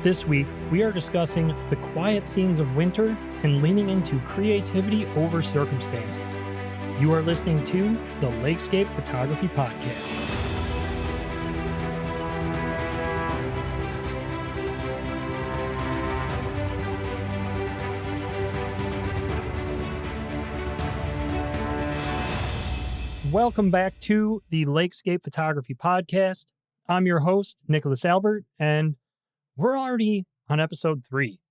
This week, we are discussing the quiet scenes of winter and leaning into creativity over circumstances. You are listening to the LAKESCAPE Photography Podcast. Welcome back to the LAKESCAPE Photography Podcast. I'm your host, Nicholas Albert, and we're already on episode 3.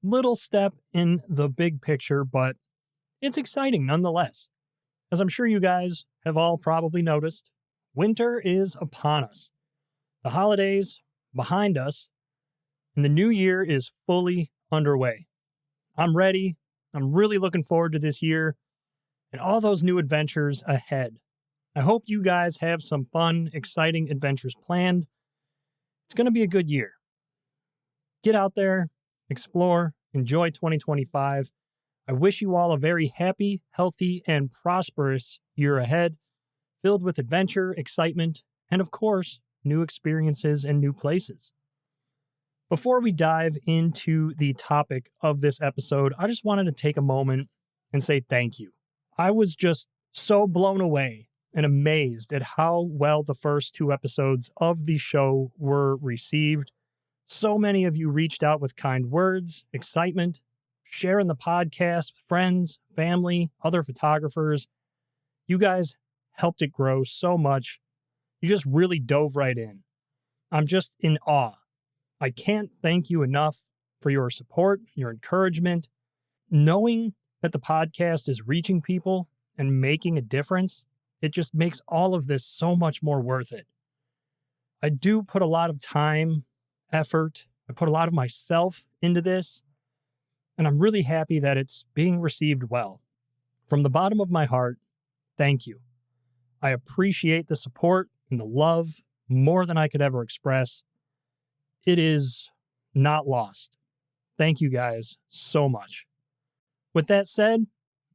Little step in the big picture, but it's exciting nonetheless. As I'm sure you guys have all probably noticed, winter is upon us. The holidays behind us, and the new year is fully underway. I'm ready. I'm really looking forward to this year and all those new adventures ahead. I hope you guys have some fun, exciting adventures planned. It's going to be a good year. Get out there, explore, enjoy 2025. I wish you all a very happy, healthy, and prosperous year ahead, filled with adventure, excitement, and of course, new experiences and new places. Before we dive into the topic of this episode, I just wanted to take a moment and say thank you. I was just so blown away and amazed at how well the first 2 episodes of the show were received. So many of you reached out with kind words, excitement, sharing the podcast, friends, family, other photographers. You guys helped it grow so much. You just really dove right in. I'm just in awe. I can't thank you enough for your support, your encouragement. Knowing that the podcast is reaching people and making a difference, it just makes all of this so much more worth it. I do put a lot of time, effort, I put a lot of myself into this, and I'm really happy that it's being received well. From the bottom of my heart, thank you. I appreciate the support and the love more than I could ever express. It is not lost. Thank you guys so much. With that said,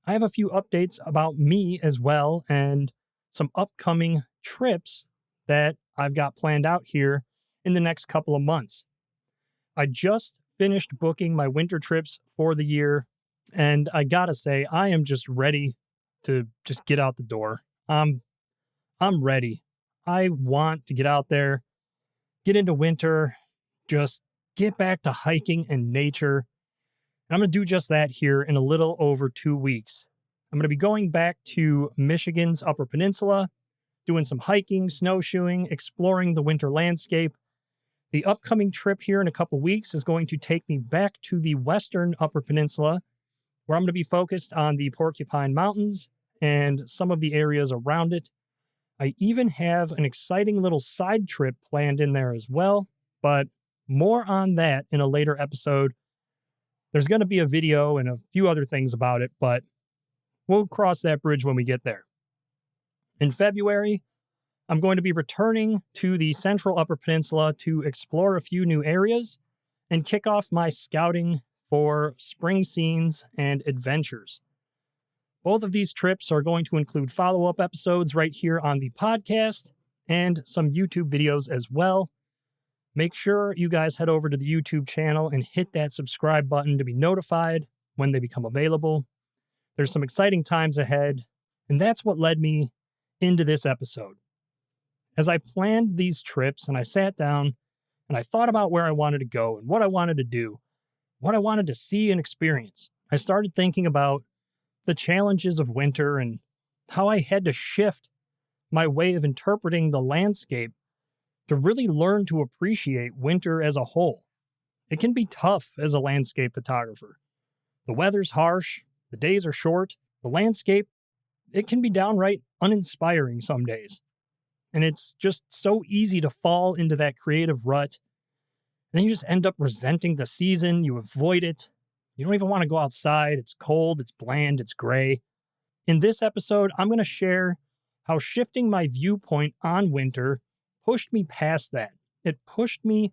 I have a few updates about me as well and some upcoming trips that I've got planned out here in the next couple of months. I just finished booking my winter trips for the year, and I gotta say, I am just ready to just get out the door. I'm ready. I want to get out there, get into winter, just get back to hiking and nature. And I'm going to do just that here in a little over 2 weeks. I'm going to be going back to Michigan's Upper Peninsula, doing some hiking, snowshoeing, exploring the winter landscape. The upcoming trip here in a couple weeks is going to take me back to the western Upper Peninsula, where I'm going to be focused on the Porcupine Mountains and some of the areas around it. I even have an exciting little side trip planned in there as well, but more on that in a later episode. There's going to be a video and a few other things about it, but we'll cross that bridge when we get there. In February, I'm going to be returning to the central Upper Peninsula to explore a few new areas and kick off my scouting for spring scenes and adventures. Both of these trips are going to include follow-up episodes right here on the podcast and some YouTube videos as well. Make sure you guys head over to the YouTube channel and hit that subscribe button to be notified when they become available. There's some exciting times ahead, and that's what led me into this episode. As I planned these trips and I sat down and I thought about where I wanted to go and what I wanted to do, what I wanted to see and experience, I started thinking about the challenges of winter and how I had to shift my way of interpreting the landscape to really learn to appreciate winter as a whole. It can be tough as a landscape photographer. The weather's harsh, the days are short, the landscape, it can be downright uninspiring some days. And it's just so easy to fall into that creative rut. And then you just end up resenting the season, you avoid it. You don't even want to go outside, it's cold, it's bland, it's gray. In this episode, I'm going to share how shifting my viewpoint on winter pushed me past that. It pushed me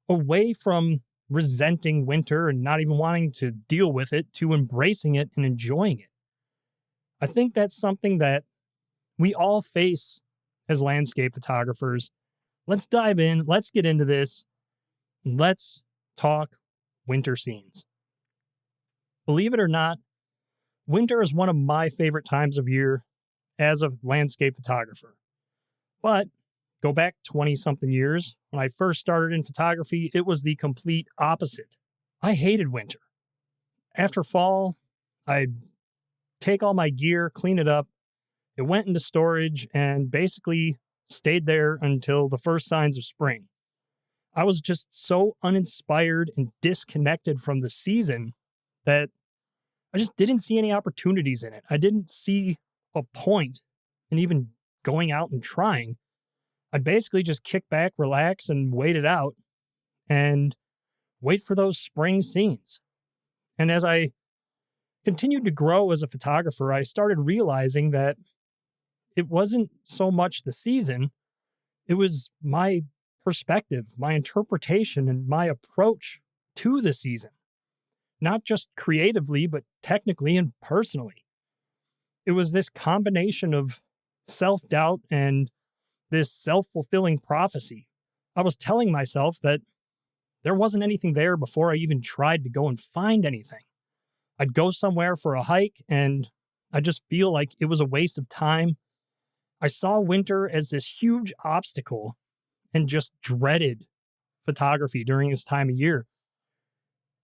away from resenting winter and not even wanting to deal with it to embracing it and enjoying it. I think that's something that we all face as landscape photographers. Let's dive in. Let's get into this. Let's talk winter scenes. Believe it or not, winter is one of my favorite times of year as a landscape photographer. But go back 20 something years, when I first started in photography, it was the complete opposite. I hated winter. After fall, I'd take all my gear, clean it up. It went into storage and basically stayed there until the first signs of spring. I was just so uninspired and disconnected from the season that I just didn't see any opportunities in it. I didn't see a point in even going out and trying. I'd basically just kick back, relax, and wait it out and wait for those spring scenes. And as I continued to grow as a photographer, I started realizing that it wasn't so much the season, it was my perspective, my interpretation, and my approach to the season, not just creatively, but technically and personally. It was this combination of self doubt and this self fulfilling prophecy. I was telling myself that there wasn't anything there before I even tried to go and find anything. I'd go somewhere for a hike and I just feel like it was a waste of time. I saw winter as this huge obstacle and just dreaded photography during this time of year.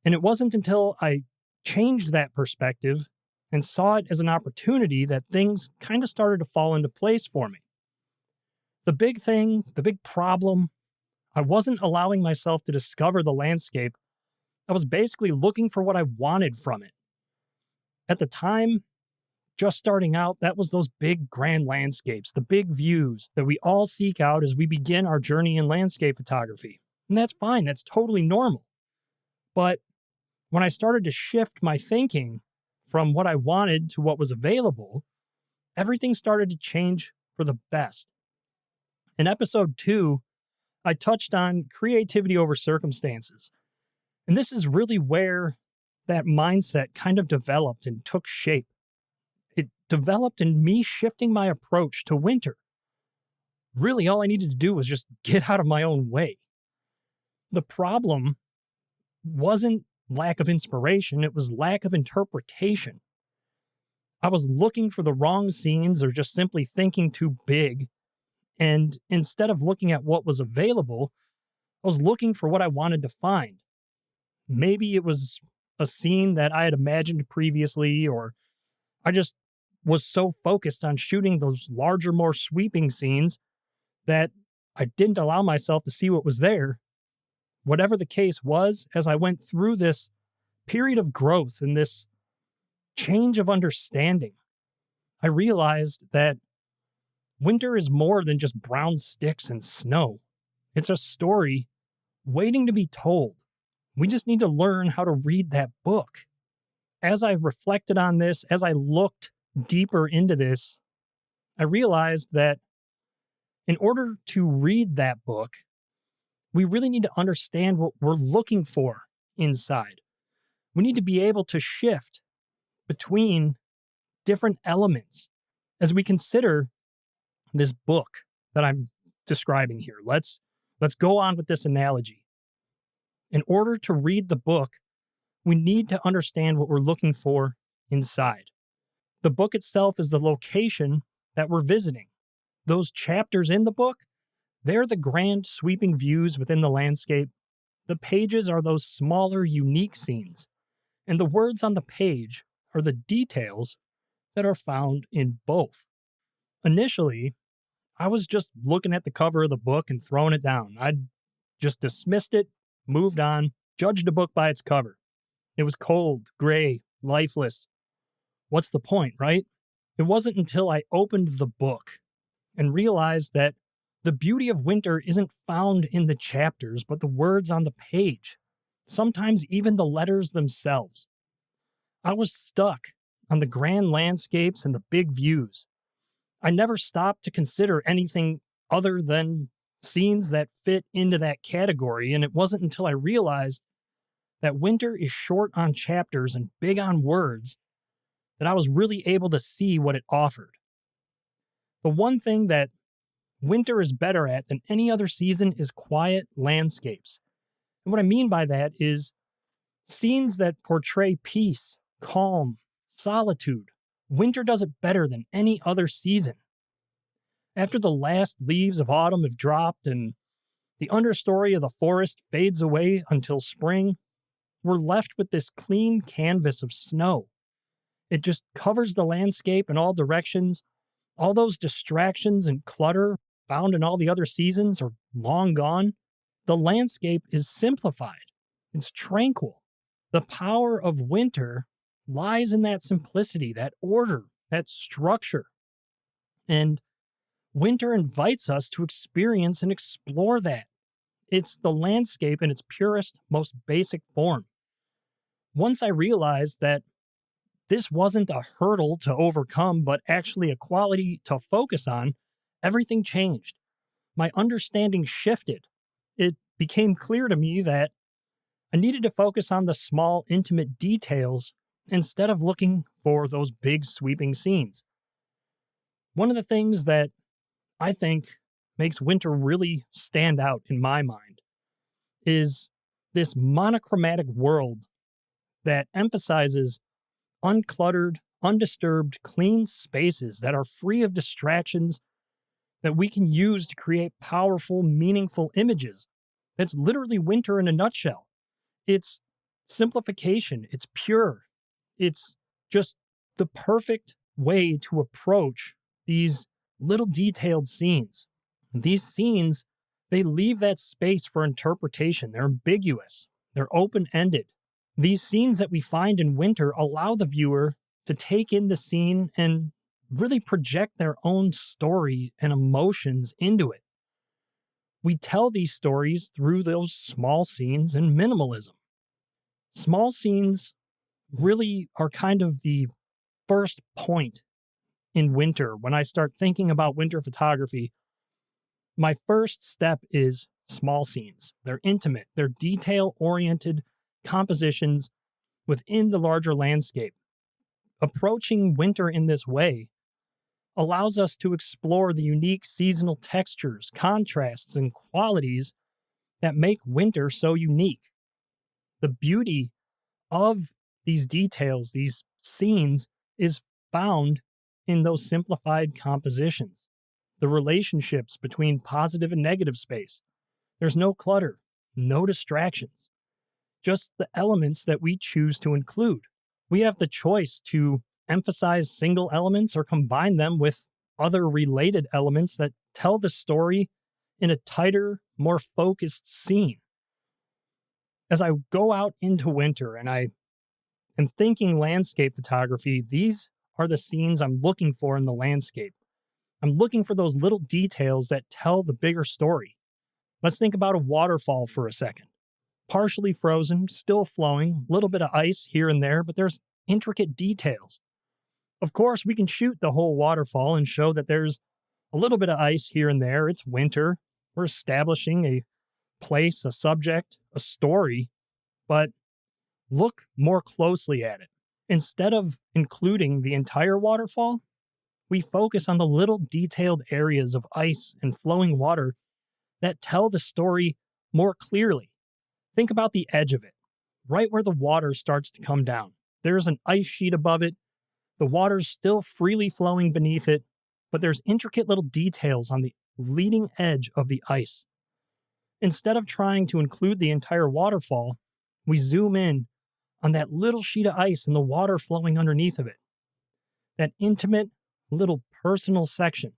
And it wasn't until I changed that perspective and saw it as an opportunity that things kind of started to fall into place for me. The big thing, the big problem, I wasn't allowing myself to discover the landscape. I was basically looking for what I wanted from it. At the time, just starting out, that was those big grand landscapes, the big views that we all seek out as we begin our journey in landscape photography. And that's fine, that's totally normal. But when I started to shift my thinking from what I wanted to what was available, everything started to change for the best. In episode 2, I touched on creativity over circumstances. And this is really where that mindset kind of developed and took shape. It developed in me shifting my approach to winter. Really, all I needed to do was just get out of my own way. The problem wasn't lack of inspiration, it was lack of interpretation. I was looking for the wrong scenes or just simply thinking too big. And instead of looking at what was available, I was looking for what I wanted to find. Maybe it was a scene that I had imagined previously, or I just was so focused on shooting those larger, more sweeping scenes that I didn't allow myself to see what was there. Whatever the case was, as I went through this period of growth and this change of understanding, I realized that winter is more than just brown sticks and snow. It's a story waiting to be told. We just need to learn how to read that book. As I reflected on this, as I looked deeper into this, I realized that in order to read that book, we really need to understand what we're looking for inside. We need to be able to shift between different elements as we consider this book that I'm describing here. Let's go on with this analogy. In order to read the book, we need to understand what we're looking for inside. The book itself is the location that we're visiting. Those chapters in the book, they're the grand sweeping views within the landscape. The pages are those smaller, unique scenes. And the words on the page are the details that are found in both. Initially, I was just looking at the cover of the book and throwing it down. I'd just dismissed it, moved on, judged a book by its cover. It was cold, gray, lifeless. What's the point, right? It wasn't until I opened the book and realized that the beauty of winter isn't found in the chapters, but the words on the page, sometimes even the letters themselves. I was stuck on the grand landscapes and the big views. I never stopped to consider anything other than scenes that fit into that category, and it wasn't until I realized that winter is short on chapters and big on words that I was really able to see what it offered. The one thing that winter is better at than any other season is quiet landscapes. And what I mean by that is scenes that portray peace, calm, solitude. Winter does it better than any other season. After the last leaves of autumn have dropped and the understory of the forest fades away until spring, we're left with this clean canvas of snow. It just covers the landscape in all directions. All those distractions and clutter found in all the other seasons are long gone. The landscape is simplified. It's tranquil. The power of winter lies in that simplicity, that order, that structure. And winter invites us to experience and explore that. It's the landscape in its purest, most basic form. Once I realized that this wasn't a hurdle to overcome, but actually a quality to focus on, everything changed. My understanding shifted. It became clear to me that I needed to focus on the small, intimate details instead of looking for those big, sweeping scenes. One of the things that I think makes winter really stand out in my mind is this monochromatic world that emphasizes uncluttered, undisturbed, clean spaces that are free of distractions that we can use to create powerful, meaningful images. That's literally winter in a nutshell. It's simplification, it's pure, it's just the perfect way to approach these little detailed scenes. These scenes, they leave that space for interpretation. They're ambiguous, they're open ended. These scenes that we find in winter allow the viewer to take in the scene and really project their own story and emotions into it. We tell these stories through those small scenes and minimalism. Small scenes really are kind of the first point in winter. When I start thinking about winter photography, my first step is small scenes. They're intimate, they're detail-oriented compositions within the larger landscape. Approaching winter in this way allows us to explore the unique seasonal textures, contrasts, and qualities that make winter so unique. The beauty of these details, these scenes, is found in those simplified compositions. The relationships between positive and negative space. There's no clutter, no distractions, just the elements that we choose to include. We have the choice to emphasize single elements or combine them with other related elements that tell the story in a tighter, more focused scene. As I go out into winter and I am thinking landscape photography, these are the scenes I'm looking for in the landscape. I'm looking for those little details that tell the bigger story. Let's think about a waterfall for a second. Partially frozen, still flowing, a little bit of ice here and there, but there's intricate details. Of course, we can shoot the whole waterfall and show that there's a little bit of ice here and there. It's winter. We're establishing a place, a subject, a story, but look more closely at it. Instead of including the entire waterfall, we focus on the little detailed areas of ice and flowing water that tell the story more clearly. Think about the edge of it, right where the water starts to come down. There's an ice sheet above it. The water's still freely flowing beneath it, but there's intricate little details on the leading edge of the ice. Instead of trying to include the entire waterfall, we zoom in on that little sheet of ice and the water flowing underneath of it. That intimate, little personal section.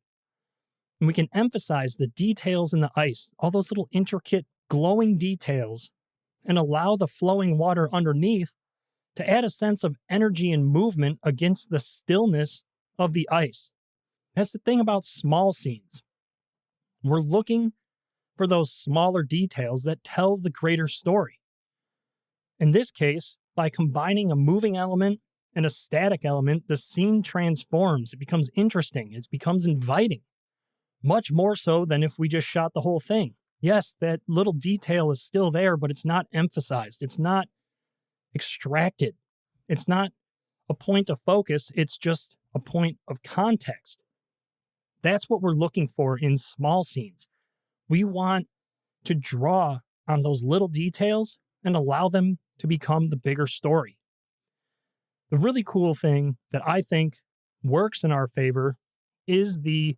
And we can emphasize the details in the ice, all those little intricate, glowing details, and allow the flowing water underneath to add a sense of energy and movement against the stillness of the ice. That's the thing about small scenes. We're looking for those smaller details that tell the greater story. In this case, by combining a moving element and a static element, the scene transforms. It becomes interesting. It becomes inviting. Much more so than if we just shot the whole thing. Yes, that little detail is still there, but it's not emphasized. It's not extracted. It's not a point of focus. It's just a point of context. That's what we're looking for in small scenes. We want to draw on those little details and allow them to become the bigger story. The really cool thing that I think works in our favor is the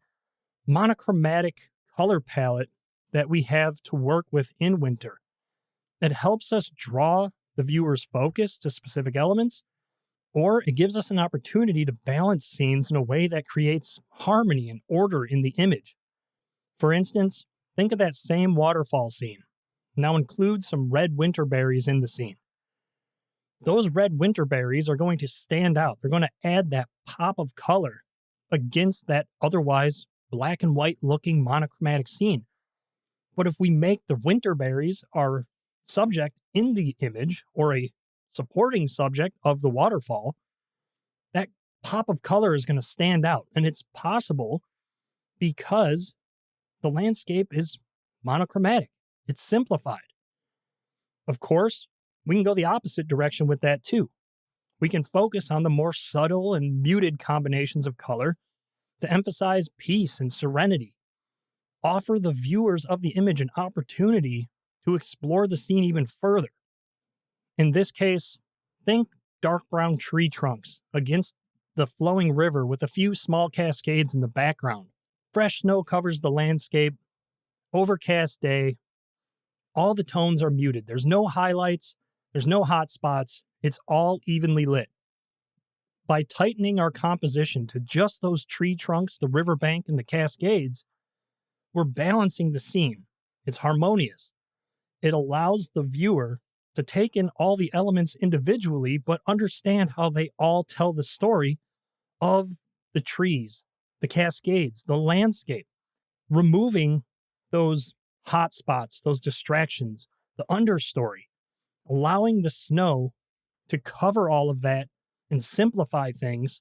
monochromatic color palette that we have to work with in winter. It helps us draw the viewer's focus to specific elements, or it gives us an opportunity to balance scenes in a way that creates harmony and order in the image. For instance, think of that same waterfall scene. Now include some red winter berries in the scene. Those red winter berries are going to stand out. They're going to add that pop of color against that otherwise black and white looking monochromatic scene. But if we make the winter berries our subject in the image or a supporting subject of the waterfall, that pop of color is going to stand out. And it's possible because the landscape is monochromatic. It's simplified. Of course, we can go the opposite direction with that too. We can focus on the more subtle and muted combinations of color to emphasize peace and serenity. Offer the viewers of the image an opportunity to explore the scene even further. In this case, think dark brown tree trunks against the flowing river with a few small cascades in the background. Fresh snow covers the landscape, overcast day. All the tones are muted. There's no highlights, there's no hot spots. It's all evenly lit. By tightening our composition to just those tree trunks, the riverbank, and the cascades, we're balancing the scene. It's harmonious. It allows the viewer to take in all the elements individually, but understand how they all tell the story of the trees, the cascades, the landscape, removing those hot spots, those distractions, the understory, allowing the snow to cover all of that and simplify things.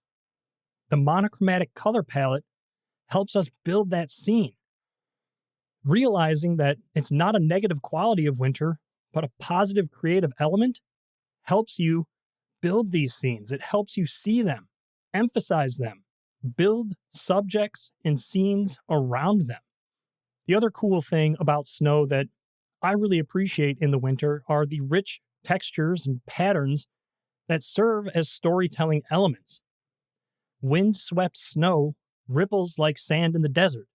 The monochromatic color palette helps us build that scene, realizing that it's not a negative quality of winter, but a positive creative element helps you build these scenes. It helps you see them, emphasize them, build subjects and scenes around them. The other cool thing about snow that I really appreciate in the winter are the rich textures and patterns that serve as storytelling elements. Wind-swept snow ripples like sand in the desert.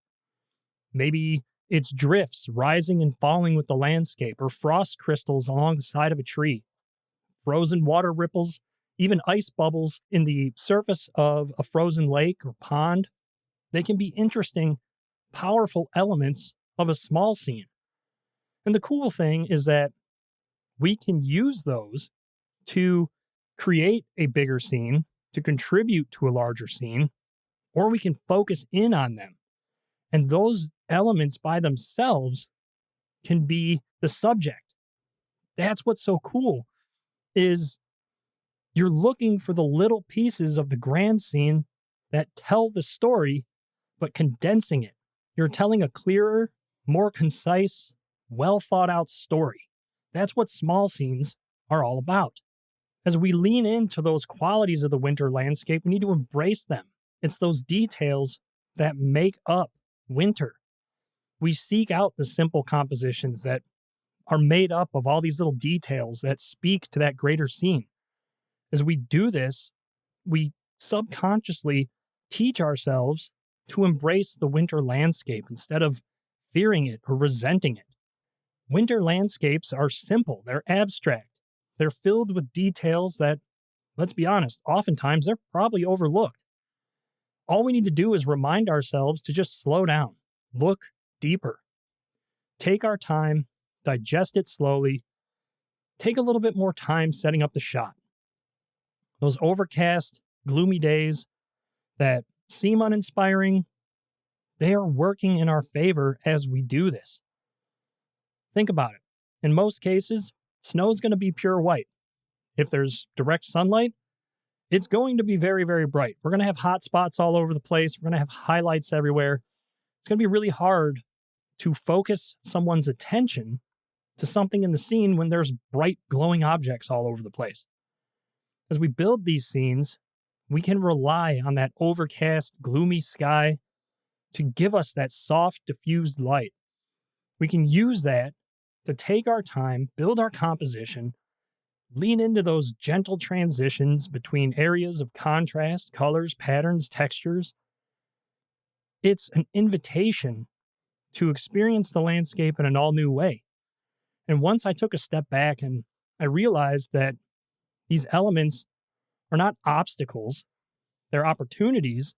Maybe it's drifts rising and falling with the landscape, or frost crystals along the side of a tree. Frozen water ripples, even ice bubbles in the surface of a frozen lake or pond. They can be interesting, powerful elements of a small scene. And the cool thing is that we can use those to create a bigger scene, to contribute to a larger scene, or we can focus in on them. And those elements by themselves can be the subject. That's what's so cool, is you're looking for the little pieces of the grand scene that tell the story, but condensing it. You're telling a clearer, more concise, well thought out story. That's what small scenes are all about. As we lean into those qualities of the winter landscape, we need to embrace them. It's those details that make up winter. We seek out the simple compositions that are made up of all these little details that speak to that greater scene. As we do this, we subconsciously teach ourselves to embrace the winter landscape instead of fearing it or resenting it. Winter landscapes are simple, they're abstract, they're filled with details that, let's be honest, oftentimes they're probably overlooked. All we need to do is remind ourselves to just slow down, look deeper, take our time, digest it slowly, take a little bit more time setting up the shot. Those overcast, gloomy days that seem uninspiring, they are working in our favor as we do this. Think about it. In most cases, snow is going to be pure white. If there's direct sunlight, it's going to be very, very bright. We're going to have hot spots all over the place. We're going to have highlights everywhere. It's going to be really hard to focus someone's attention to something in the scene when there's bright, glowing objects all over the place. As we build these scenes, we can rely on that overcast, gloomy sky to give us that soft, diffused light. We can use that to take our time, build our composition, lean into those gentle transitions between areas of contrast, colors, patterns, textures. It's an invitation to experience the landscape in an all new way. And once I took a step back and I realized that these elements are not obstacles, they're opportunities,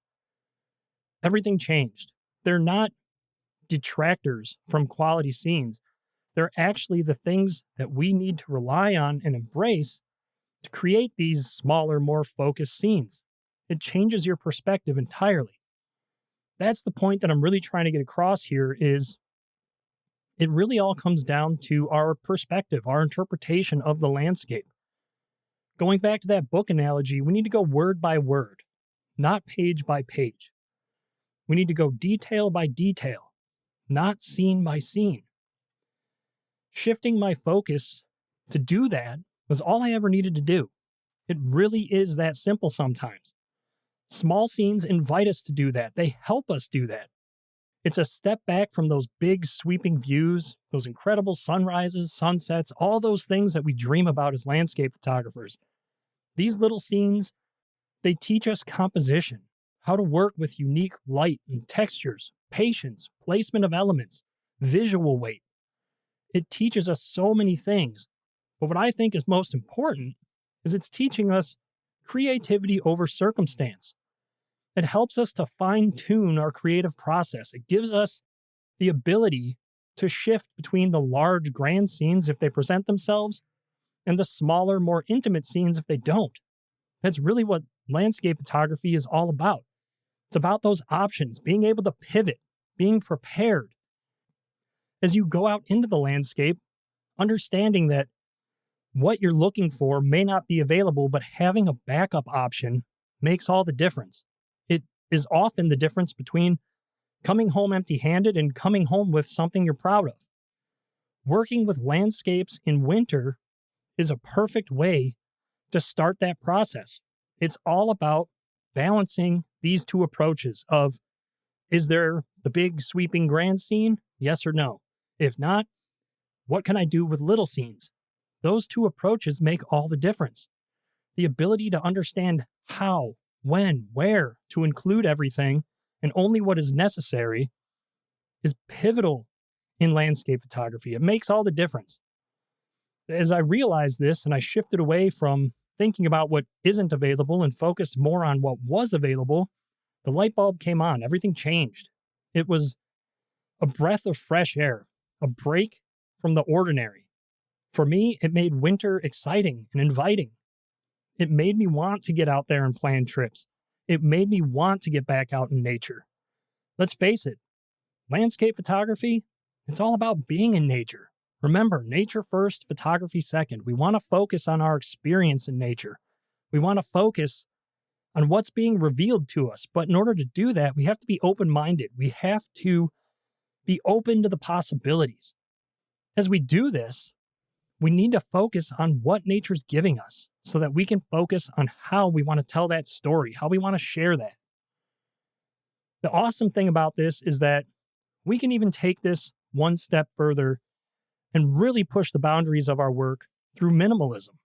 everything changed. They're not detractors from quality scenes. They're actually the things that we need to rely on and embrace to create these smaller, more focused scenes. It changes your perspective entirely. That's the point that I'm really trying to get across here is it really all comes down to our perspective, our interpretation of the landscape. Going back to that book analogy, we need to go word by word, not page by page. We need to go detail by detail, not scene by scene. Shifting my focus to do that was all I ever needed to do. It really is that simple sometimes. Small scenes invite us to do that. They help us do that. It's a step back from those big sweeping views, those incredible sunrises, sunsets, all those things that we dream about as landscape photographers. These little scenes, they teach us composition, how to work with unique light and textures, patience, placement of elements, visual weight. It teaches us so many things. But what I think is most important is it's teaching us creativity over circumstance. It helps us to fine-tune our creative process. It gives us the ability to shift between the large, grand scenes if they present themselves and the smaller, more intimate scenes if they don't. That's really what landscape photography is all about. It's about those options, being able to pivot, being prepared. As you go out into the landscape, understanding that what you're looking for may not be available, but having a backup option makes all the difference. It is often the difference between coming home empty-handed and coming home with something you're proud of. Working with landscapes in winter is a perfect way to start that process. It's all about balancing these two approaches of, is there the big sweeping grand scene? Yes or no? If not, what can I do with little scenes? Those two approaches make all the difference. The ability to understand how, when, where to include everything and only what is necessary is pivotal in landscape photography. It makes all the difference. As I realized this and I shifted away from thinking about what isn't available and focused more on what was available, the light bulb came on. Everything changed. It was a breath of fresh air, a break from the ordinary. For me, it made winter exciting and inviting. It made me want to get out there and plan trips. It made me want to get back out in nature. Let's face it, landscape photography, it's all about being in nature. Remember, nature first, photography second. We want to focus on our experience in nature. We want to focus on what's being revealed to us. But in order to do that, we have to be open-minded. We have to be open to the possibilities. As we do this, we need to focus on what nature's giving us so that we can focus on how we want to tell that story, how we want to share that. The awesome thing about this is that we can even take this one step further and really push the boundaries of our work through minimalism.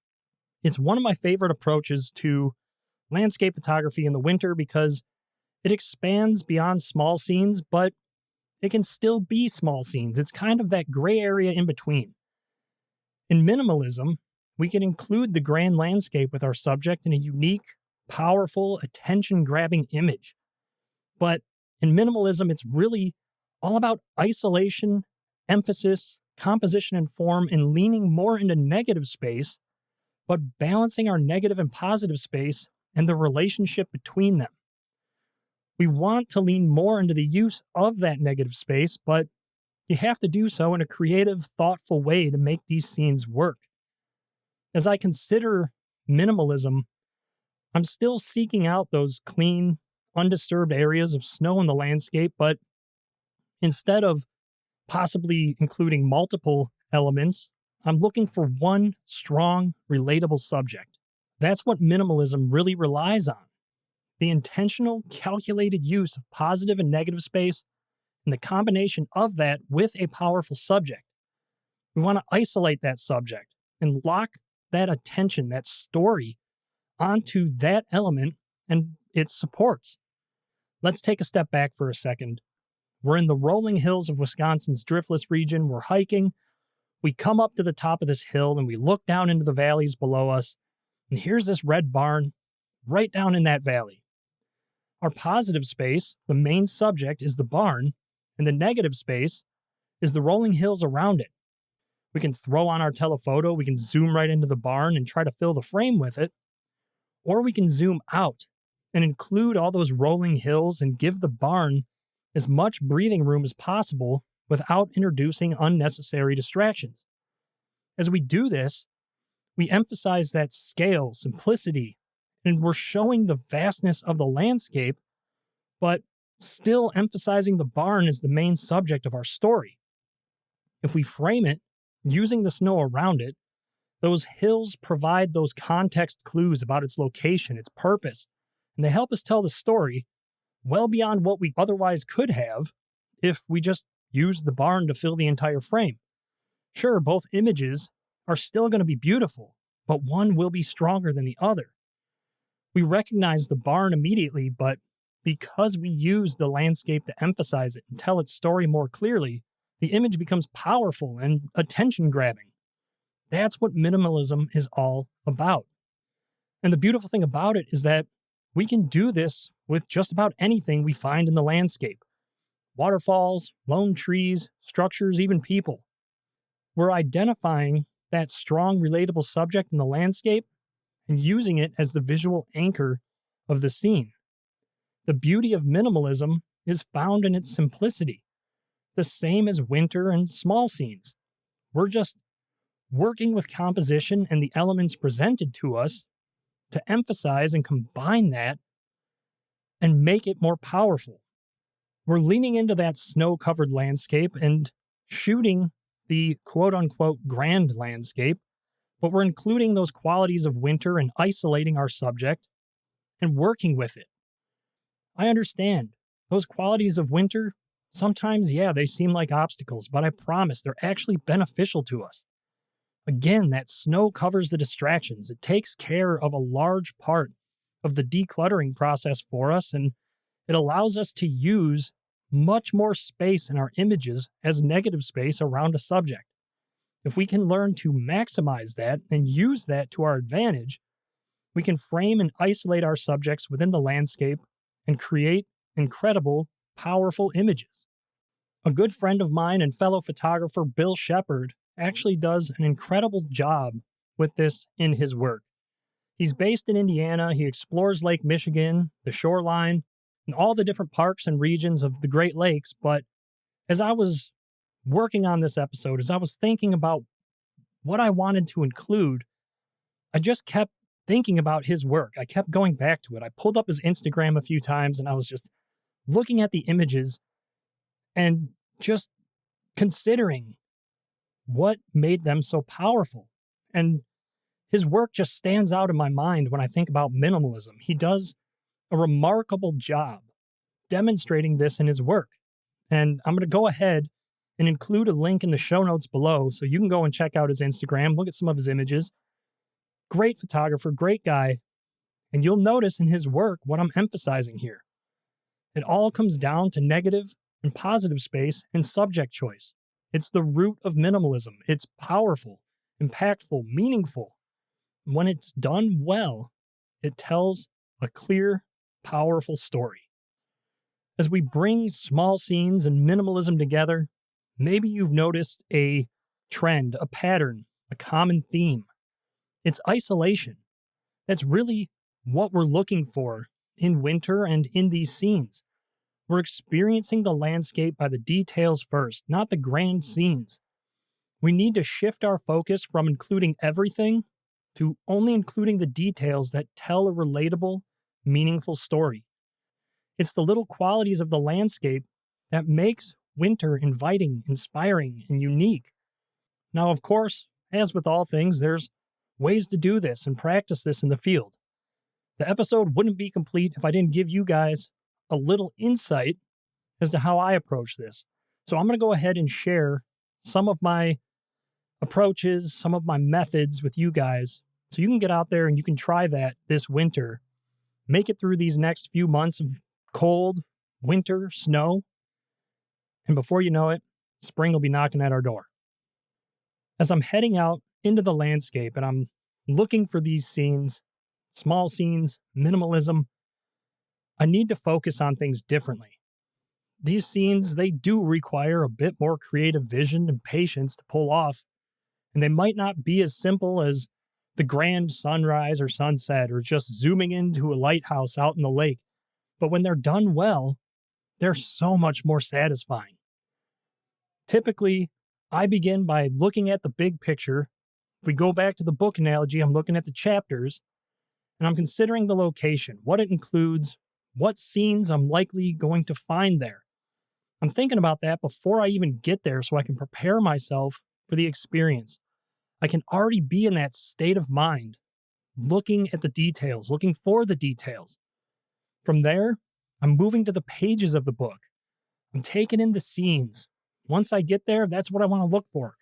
It's one of my favorite approaches to landscape photography in the winter because it expands beyond small scenes, but it can still be small scenes. It's kind of that gray area in between. In minimalism, we can include the grand landscape with our subject in a unique, powerful, attention-grabbing image. But in minimalism, it's really all about isolation, emphasis, composition and form, and leaning more into negative space, but balancing our negative and positive space and the relationship between them. We want to lean more into the use of that negative space, but you have to do so in a creative, thoughtful way to make these scenes work. As I consider minimalism, I'm still seeking out those clean, undisturbed areas of snow in the landscape, but instead of possibly including multiple elements, I'm looking for one strong, relatable subject. That's what minimalism really relies on. The intentional, calculated use of positive and negative space, and the combination of that with a powerful subject. We want to isolate that subject and lock that attention, that story, onto that element and its supports. Let's take a step back for a second. We're in the rolling hills of Wisconsin's driftless region. We're hiking. We come up to the top of this hill and we look down into the valleys below us. And here's this red barn right down in that valley. Our positive space, the main subject, is the barn, and the negative space is the rolling hills around it. We can throw on our telephoto, we can zoom right into the barn and try to fill the frame with it, or we can zoom out and include all those rolling hills and give the barn as much breathing room as possible without introducing unnecessary distractions. As we do this, we emphasize that scale, simplicity, and we're showing the vastness of the landscape, but still emphasizing the barn as the main subject of our story. If we frame it using the snow around it, those hills provide those context clues about its location, its purpose, and they help us tell the story well beyond what we otherwise could have if we just used the barn to fill the entire frame. Sure, both images are still going to be beautiful, but one will be stronger than the other. We recognize the barn immediately, but because we use the landscape to emphasize it and tell its story more clearly, the image becomes powerful and attention-grabbing. That's what minimalism is all about. And the beautiful thing about it is that we can do this with just about anything we find in the landscape. Waterfalls, lone trees, structures, even people. We're identifying that strong, relatable subject in the landscape and using it as the visual anchor of the scene. The beauty of minimalism is found in its simplicity, the same as winter and small scenes. We're just working with composition and the elements presented to us to emphasize and combine that and make it more powerful. We're leaning into that snow-covered landscape and shooting the quote-unquote grand landscape, but we're including those qualities of winter and isolating our subject and working with it. I understand those qualities of winter, sometimes, they seem like obstacles, but I promise they're actually beneficial to us. Again, that snow covers the distractions. It takes care of a large part of the decluttering process for us, and it allows us to use much more space in our images as negative space around a subject. If we can learn to maximize that and use that to our advantage, we can frame and isolate our subjects within the landscape and create incredible, powerful images. A good friend of mine and fellow photographer, Bill Shepard, actually does an incredible job with this in his work. He's based in Indiana. He explores Lake Michigan, the shoreline, and all the different parks and regions of the Great Lakes. But as I was working on this episode, as I was thinking about what I wanted to include, I just kept thinking about his work. I kept going back to it. I pulled up his Instagram a few times and I was just looking at the images and just considering what made them so powerful. And his work just stands out in my mind when I think about minimalism. He does a remarkable job demonstrating this in his work. And I'm going to go ahead and include a link in the show notes below so you can go and check out his Instagram, look at some of his images. Great photographer, great guy. And you'll notice in his work what I'm emphasizing here. It all comes down to negative and positive space and subject choice. It's the root of minimalism. It's powerful, impactful, meaningful. When it's done well, it tells a clear, powerful story. As we bring small scenes and minimalism together, maybe you've noticed a trend, a pattern, a common theme. It's isolation. That's really what we're looking for in winter and in these scenes. We're experiencing the landscape by the details first, not the grand scenes. We need to shift our focus from including everything to only including the details that tell a relatable, meaningful story. It's the little qualities of the landscape that makes winter inviting, inspiring, and unique. Now, of course, as with all things, there's ways to do this and practice this in the field. The episode wouldn't be complete if I didn't give you guys a little insight as to how I approach this. So I'm going to go ahead and share some of my approaches, some of my methods with you guys. So you can get out there and you can try that this winter. Make it through these next few months of cold, winter, snow. And before you know it, spring will be knocking at our door. As I'm heading out into the landscape and I'm looking for these scenes, small scenes, minimalism, I need to focus on things differently. These scenes, they do require a bit more creative vision and patience to pull off, and they might not be as simple as the grand sunrise or sunset or just zooming into a lighthouse out in the lake. But when they're done well, they're so much more satisfying. Typically, I begin by looking at the big picture. If we go back to the book analogy, I'm looking at the chapters, and I'm considering the location, what it includes, what scenes I'm likely going to find there. I'm thinking about that before I even get there so I can prepare myself for the experience. I can already be in that state of mind, looking at the details, looking for the details. From there, I'm moving to the pages of the book. I'm taking in the scenes. Once I get there, that's what I want to look for.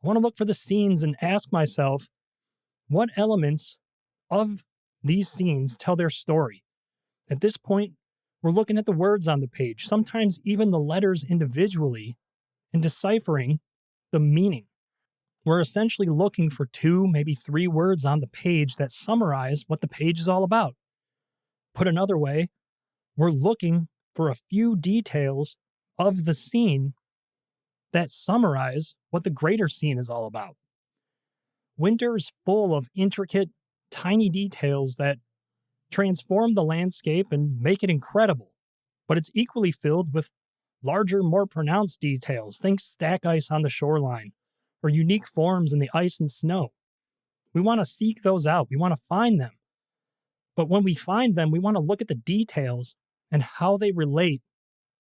I want to look for the scenes and ask myself, what elements of these scenes tell their story? At this point, we're looking at the words on the page, sometimes even the letters individually, and deciphering the meaning. We're essentially looking for 2, maybe 3 words on the page that summarize what the page is all about. Put another way, we're looking for a few details of the scene that summarize what the greater scene is all about. Winter is full of intricate, tiny details that transform the landscape and make it incredible, but it's equally filled with larger, more pronounced details. Think stack ice on the shoreline or unique forms in the ice and snow. We want to seek those out. We want to find them. But when we find them, we want to look at the details and how they relate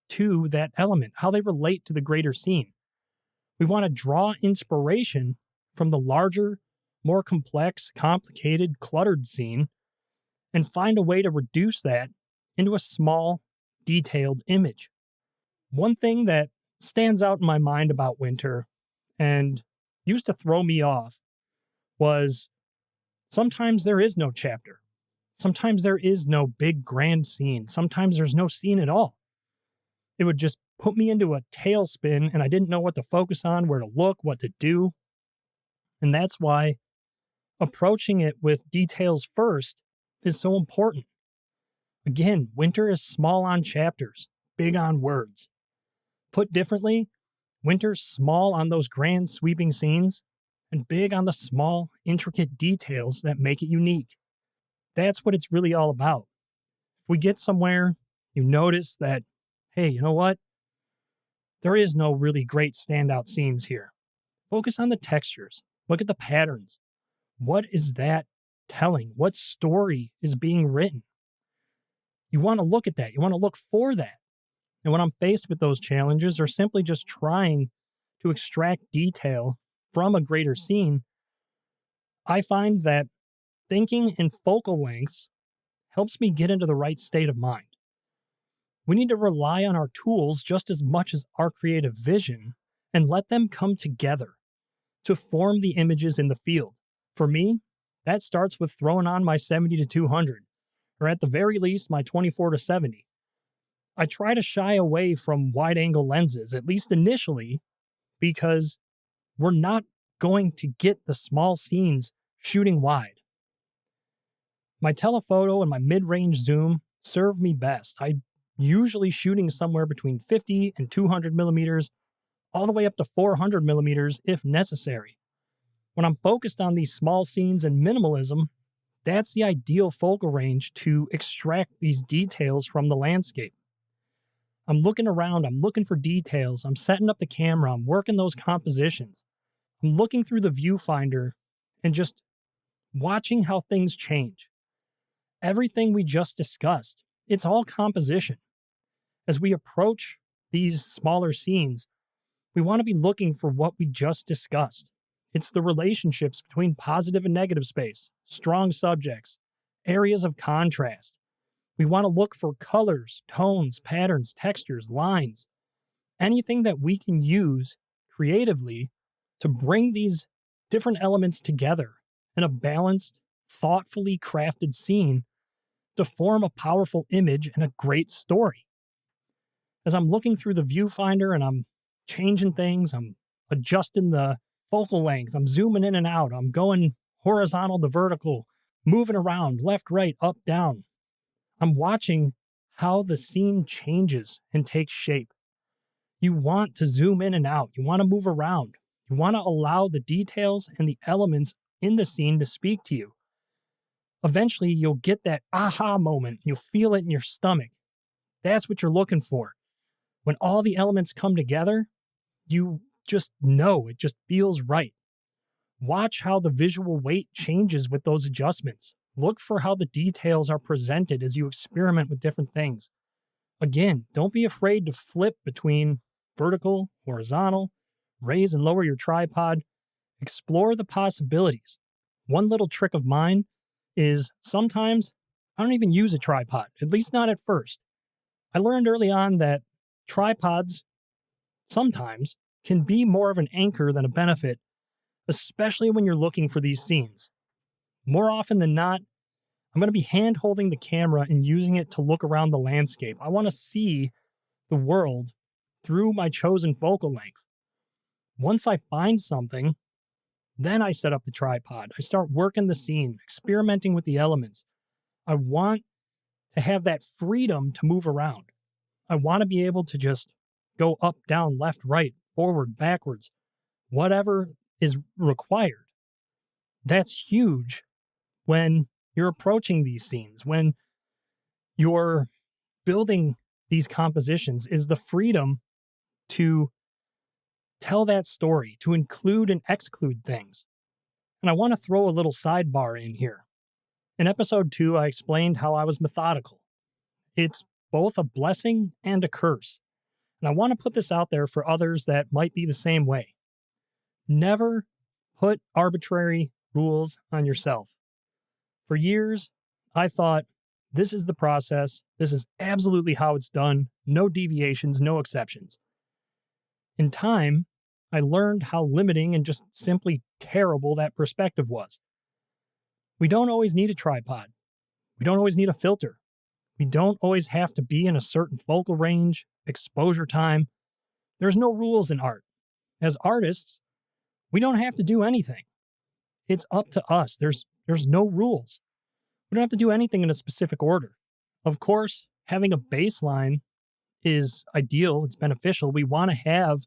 to that element, how they relate to the greater scene. We want to draw inspiration from the larger, more complex, complicated, cluttered scene and find a way to reduce that into a small, detailed image. One thing that stands out in my mind about winter and used to throw me off was sometimes there is no chapter. Sometimes there is no big grand scene. Sometimes there's no scene at all. It would just put me into a tailspin and I didn't know what to focus on, where to look, what to do. And that's why approaching it with details first is so important. Again, winter is small on chapters, big on words. Put differently, winter's small on those grand sweeping scenes and big on the small, intricate details that make it unique. That's what it's really all about. If we get somewhere, you notice that, hey, you know what? There is no really great standout scenes here. Focus on the textures. Look at the patterns. What is that telling? What story is being written? You want to look at that. You want to look for that. And when I'm faced with those challenges or simply just trying to extract detail from a greater scene, I find that thinking in focal lengths helps me get into the right state of mind. We need to rely on our tools just as much as our creative vision and let them come together to form the images in the field. For me, that starts with throwing on my 70 to 200, or at the very least, my 24 to 70. I try to shy away from wide angle lenses, at least initially, because we're not going to get the small scenes shooting wide. My telephoto and my mid-range zoom serve me best. I'm usually shooting somewhere between 50 and 200 millimeters, all the way up to 400 millimeters if necessary. When I'm focused on these small scenes and minimalism, that's the ideal focal range to extract these details from the landscape. I'm looking around, I'm looking for details, I'm setting up the camera, I'm working those compositions. I'm looking through the viewfinder and just watching how things change. Everything we just discussed, it's all composition. As we approach these smaller scenes, we want to be looking for what we just discussed. It's the relationships between positive and negative space, strong subjects, areas of contrast. We want to look for colors, tones, patterns, textures, lines, anything that we can use creatively to bring these different elements together in a balanced, thoughtfully crafted scene to form a powerful image and a great story. As I'm looking through the viewfinder and I'm changing things, I'm adjusting the focal length, I'm zooming in and out, I'm going horizontal to vertical, moving around, left, right, up, down. I'm watching how the scene changes and takes shape. You want to zoom in and out. You want to move around. You want to allow the details and the elements in the scene to speak to you. Eventually, you'll get that aha moment. You'll feel it in your stomach. That's what you're looking for. When all the elements come together, you just know it just feels right. Watch how the visual weight changes with those adjustments. Look for how the details are presented as you experiment with different things. Again, don't be afraid to flip between vertical, horizontal, raise and lower your tripod. Explore the possibilities. One little trick of mine is sometimes I don't even use a tripod, at least not at first. I learned early on that tripods sometimes can be more of an anchor than a benefit, especially when you're looking for these scenes. More often than not, I'm going to be hand holding the camera and using it to look around the landscape. I want to see the world through my chosen focal length. Once I find something, then I set up the tripod. I start working the scene, experimenting with the elements. I want to have that freedom to move around. I want to be able to just go up, down, left, right, forward, backwards, whatever is required. That's huge when you're approaching these scenes, when you're building these compositions, is the freedom to tell that story, to include and exclude things. And I want to throw a little sidebar in here. In episode 2, I explained how I was methodical. It's both a blessing and a curse. And I want to put this out there for others that might be the same way. Never put arbitrary rules on yourself. For years, I thought, this is the process. This is absolutely how it's done. No deviations, no exceptions. In time, I learned how limiting and just simply terrible that perspective was. We don't always need a tripod. We don't always need a filter. We don't always have to be in a certain focal range, exposure time. There's no rules in art. As artists, we don't have to do anything. It's up to us. There's no rules. We don't have to do anything in a specific order. Of course, having a baseline is ideal. It's beneficial. We want to have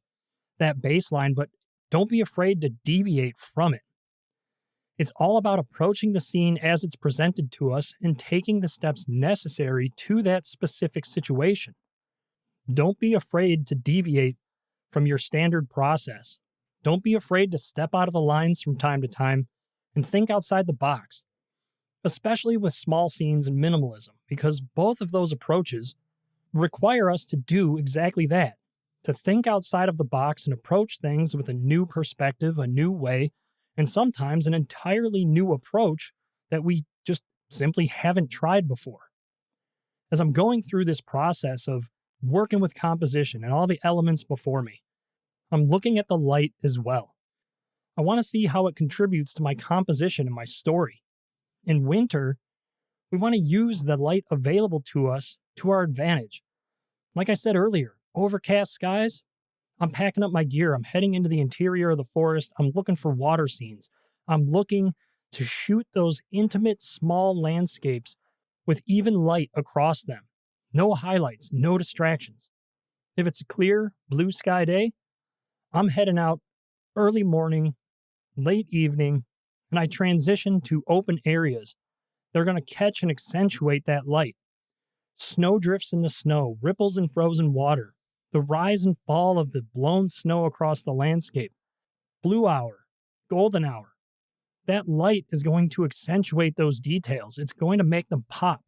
that baseline, but don't be afraid to deviate from it. It's all about approaching the scene as it's presented to us and taking the steps necessary to that specific situation. Don't be afraid to deviate from your standard process. Don't be afraid to step out of the lines from time to time and think outside the box, especially with small scenes and minimalism, because both of those approaches require us to do exactly that, to think outside of the box and approach things with a new perspective, a new way, and sometimes an entirely new approach that we just simply haven't tried before. As I'm going through this process of working with composition and all the elements before me, I'm looking at the light as well. I want to see how it contributes to my composition and my story. In winter, we want to use the light available to us to our advantage. Like I said earlier, overcast skies, I'm packing up my gear. I'm heading into the interior of the forest. I'm looking for water scenes. I'm looking to shoot those intimate, small landscapes with even light across them. No highlights, no distractions. If it's a clear, blue sky day, I'm heading out early morning, late evening, and I transition to open areas that are going to catch and accentuate that light. Snowdrifts in the snow, ripples in frozen water, the rise and fall of the blown snow across the landscape, blue hour, golden hour. That light is going to accentuate those details. It's going to make them pop.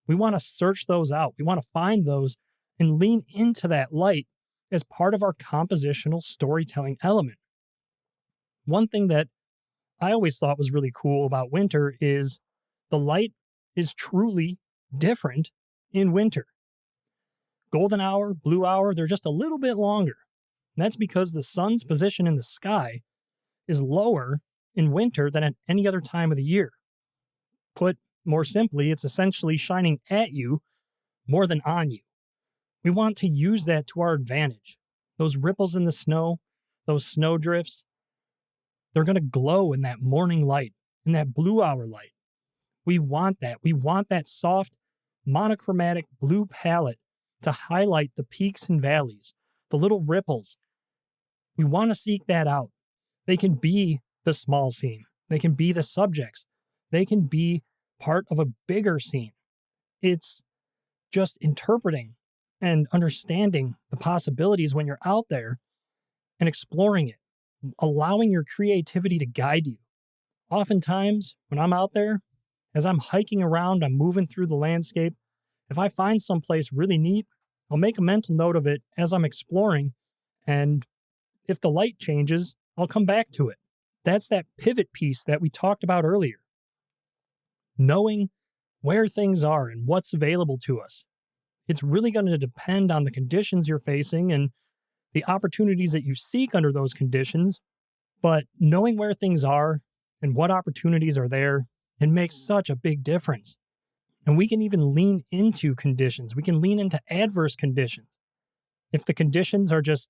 We want to search those out. We want to find those and lean into that light as part of our compositional storytelling element. One thing that I always thought was really cool about winter is the light is truly different in winter. Golden hour, blue hour, they're just a little bit longer. And that's because the sun's position in the sky is lower in winter than at any other time of the year. Put more simply, it's essentially shining at you more than on you. We want to use that to our advantage. Those ripples in the snow, those snow drifts, they're going to glow in that morning light, in that blue hour light. We want that. We want that soft, monochromatic blue palette to highlight the peaks and valleys, the little ripples. We want to seek that out. They can be the small scene. They can be the subjects. They can be part of a bigger scene. It's just interpreting and understanding the possibilities when you're out there and exploring it, allowing your creativity to guide you. Oftentimes, when I'm out there, as I'm hiking around, I'm moving through the landscape, if I find someplace really neat, I'll make a mental note of it as I'm exploring, and if the light changes, I'll come back to it. That's that pivot piece that we talked about earlier. Knowing where things are and what's available to us. It's really going to depend on the conditions you're facing and the opportunities that you seek under those conditions, but knowing where things are and what opportunities are there, it makes such a big difference. And we can even lean into conditions. We can lean into adverse conditions. If the conditions are just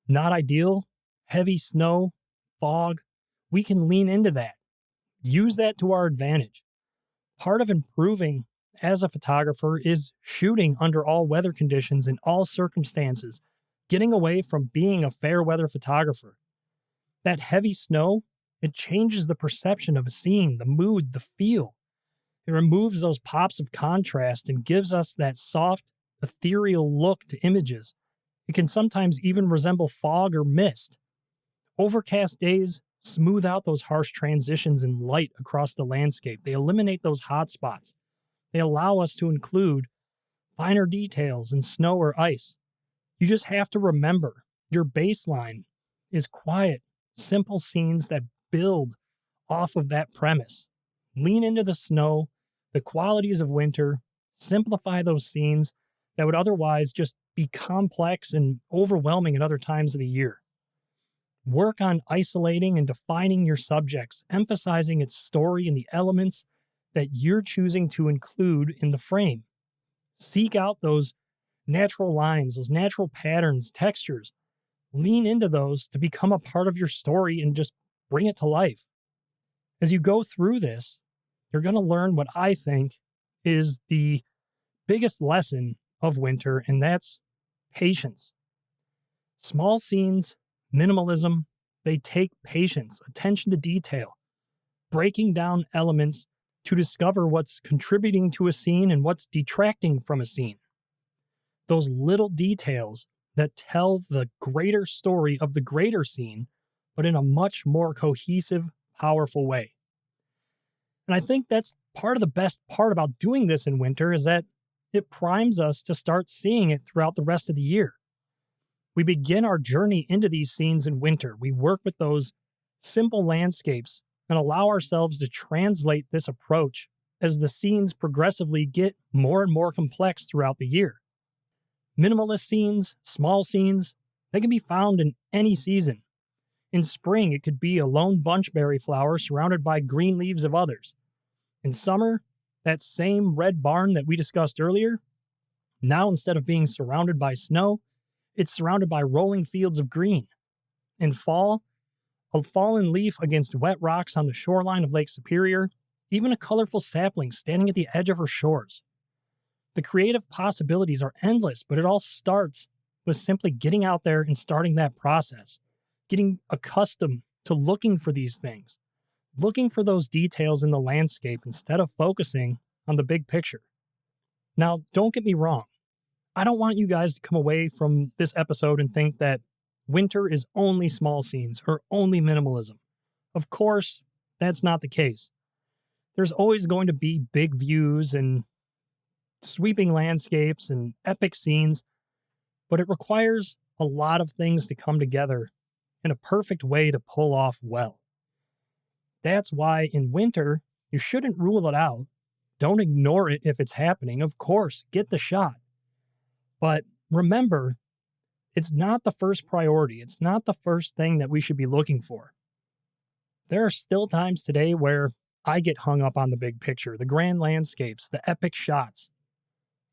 not ideal, heavy snow, fog, we can lean into that. Use that to our advantage. Part of improving as a photographer is shooting under all weather conditions in all circumstances, getting away from being a fair weather photographer. That heavy snow, it changes the perception of a scene, the mood, the feel. It removes those pops of contrast and gives us that soft, ethereal look to images. It can sometimes even resemble fog or mist. Overcast days smooth out those harsh transitions in light across the landscape. They eliminate those hot spots. They allow us to include finer details in snow or ice. You just have to remember your baseline is quiet, simple scenes that build off of that premise. Lean into the snow, the qualities of winter, simplify those scenes that would otherwise just be complex and overwhelming at other times of the year. Work on isolating and defining your subjects, emphasizing its story and the elements that you're choosing to include in the frame. Seek out those natural lines, those natural patterns, textures. Lean into those to become a part of your story and just bring it to life. As you go through this, you're going to learn what I think is the biggest lesson of winter, and that's patience. Small scenes, minimalism, they take patience, attention to detail, breaking down elements to discover what's contributing to a scene and what's detracting from a scene. Those little details that tell the greater story of the greater scene, but in a much more cohesive, powerful way. And I think that's part of the best part about doing this in winter is that it primes us to start seeing it throughout the rest of the year. We begin our journey into these scenes in winter. We work with those simple landscapes and allow ourselves to translate this approach as the scenes progressively get more and more complex throughout the year. Minimalist scenes, small scenes, they can be found in any season. In spring, it could be a lone bunchberry flower surrounded by green leaves of others. In summer, that same red barn that we discussed earlier, now instead of being surrounded by snow, it's surrounded by rolling fields of green. In fall, a fallen leaf against wet rocks on the shoreline of Lake Superior, even a colorful sapling standing at the edge of her shores. The creative possibilities are endless, but it all starts with simply getting out there and starting that process, getting accustomed to looking for these things, looking for those details in the landscape instead of focusing on the big picture. Now, don't get me wrong. I don't want you guys to come away from this episode and think that winter is only small scenes or only minimalism. Of course, that's not the case. There's always going to be big views and sweeping landscapes and epic scenes, but it requires a lot of things to come together in a perfect way to pull off well. That's why in winter, you shouldn't rule it out. Don't ignore it if it's happening. Of course, get the shot. But remember, it's not the first priority. It's not the first thing that we should be looking for. There are still times today where I get hung up on the big picture, the grand landscapes, the epic shots.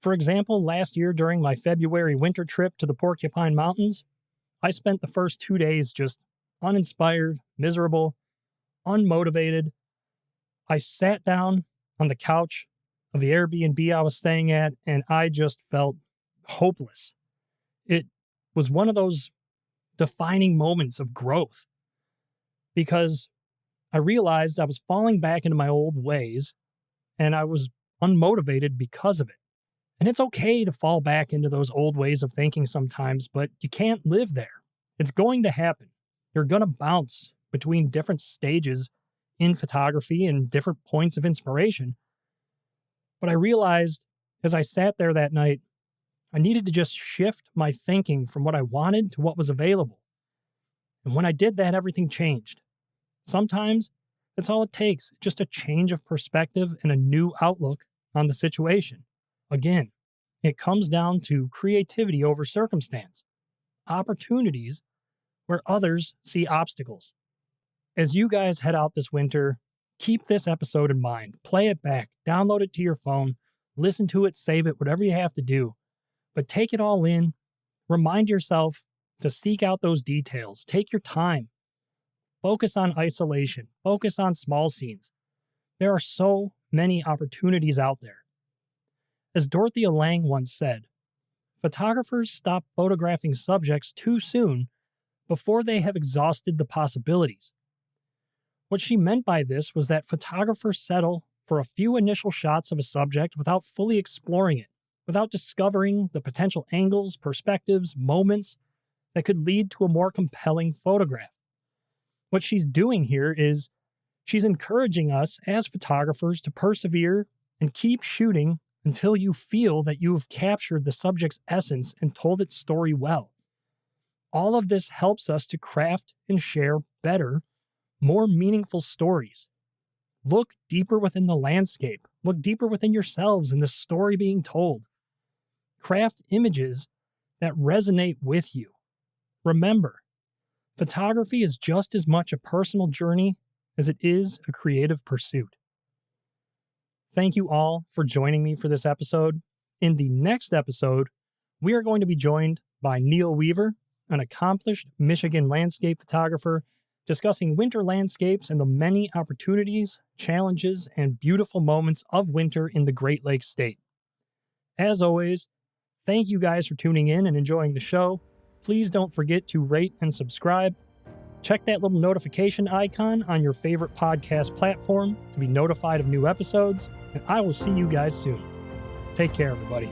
For example, last year during my February winter trip to the Porcupine Mountains, I spent the first 2 days just uninspired, miserable, unmotivated. I sat down on the couch of the Airbnb I was staying at, and I just felt hopeless. It was one of those defining moments of growth because I realized I was falling back into my old ways and I was unmotivated because of it. And it's okay to fall back into those old ways of thinking sometimes, but you can't live there. It's going to happen. You're going to bounce between different stages in photography and different points of inspiration. But I realized as I sat there that night, I needed to just shift my thinking from what I wanted to what was available. And when I did that, everything changed. Sometimes that's all it takes, just a change of perspective and a new outlook on the situation. Again, it comes down to creativity over circumstance, opportunities where others see obstacles. As you guys head out this winter, keep this episode in mind. Play it back, download it to your phone, listen to it, save it, whatever you have to do. But take it all in. Remind yourself to seek out those details. Take your time. Focus on isolation. Focus on small scenes. There are so many opportunities out there. As Dorothea Lange once said, photographers stop photographing subjects too soon before they have exhausted the possibilities. What she meant by this was that photographers settle for a few initial shots of a subject without fully exploring it, without discovering the potential angles, perspectives, moments that could lead to a more compelling photograph. What she's doing here is she's encouraging us as photographers to persevere and keep shooting until you feel that you have captured the subject's essence and told its story well. All of this helps us to craft and share better, more meaningful stories. Look deeper within the landscape. Look deeper within yourselves and the story being told. Craft images that resonate with you. Remember, photography is just as much a personal journey as it is a creative pursuit. Thank you all for joining me for this episode. In the next episode, we are going to be joined by Neil Weaver, an accomplished Michigan landscape photographer, discussing winter landscapes and the many opportunities, challenges, and beautiful moments of winter in the Great Lakes state. As always, thank you guys for tuning in and enjoying the show. Please don't forget to rate and subscribe. Check that little notification icon on your favorite podcast platform to be notified of new episodes, and I will see you guys soon. Take care, everybody.